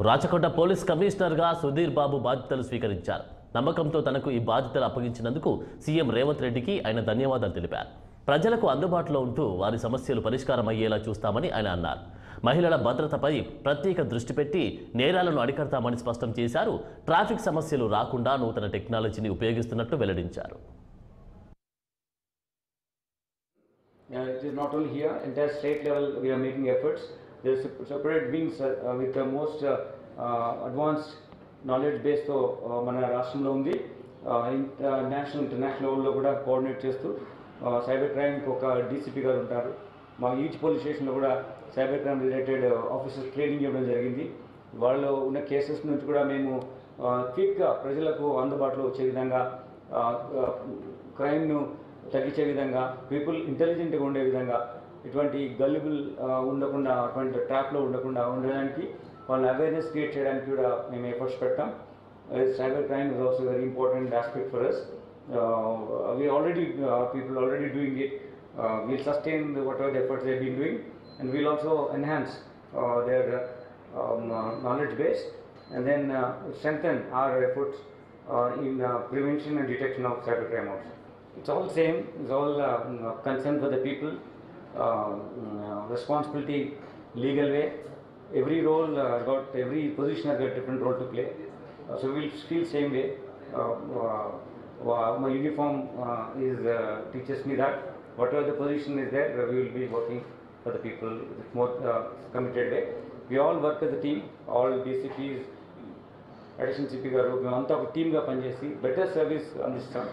Rachakonda police కమిషనర్గా సుధీర్ బాబు బాధ్యతలు స్వీకరించారు. నమ్మకంతో తనకు ఈ బాధ్యతలు అప్పగించినందుకు సీఎం రేవంత్ రెడ్డికి ఆయన ధన్యవాదాలు తెలిపారు. ప్రజలకు అందుబాటులో ఉంటూ వారి సమస్యలు పరిష్కారం అయ్యేలా చూస్తామని ఆయన అన్నారు. మహిళల భద్రతపై ప్రత్యేక దృష్టి పెట్టి నేరాలను అరికడతామని స్పష్టం చేశారు. ట్రాఫిక్ సమస్యలు రాకుండా నూతన టెక్నాలజీని ఉపయోగిస్తున్నట్టు వెల్లడించారు. It is not only here, entire state level we are making efforts. There is separate wings with the most advanced knowledge base తో మన రాష్ట్రంలో ఉంది. నేషనల్ ఇంటర్నేషనల్ లెవెల్లో కూడా కోఆర్డినేట్ చేస్తూ సైబర్ క్రైమ్కి ఒక డీసీపీ గారు ఉంటారు. మా ఈచ్ పోలీస్ స్టేషన్లో కూడా cyber crime related officers training ఇవ్వడం జరిగింది. వాళ్ళు ఉన్న కేసెస్ నుంచి కూడా మేము క్విక్గా ప్రజలకు అందుబాటులో వచ్చే విధంగా, క్రైమ్ను తగ్గించే విధంగా, పీపుల్ ఇంటెలిజెంట్గా ఉండే విధంగా, ఇటువంటి గల్లిబుల్ ఉండకుండా, అటువంటి ట్రాప్లో ఉండడానికి వాళ్ళని అవేర్నెస్ క్రియేట్ చేయడానికి కూడా మేము ఎఫర్ట్స్ పెడతాం. Cyber crime is also very important aspect for us. People already doing it. We'll sustain whatever the efforts they've been doing, and we'll also enhance their knowledge base, and then strengthen our efforts in prevention and detection of cybercrime also. It's all same. It's all concern for the people. Responsibility, legal way. Every role every position has got different role to play. So we'll feel same way. My uniform teaches me that whatever the position is there, we will be working for the people with more committed way. We all work as a team. All DCPs, additional CP garu, we all team ga panchesi better service అందిస్తాం.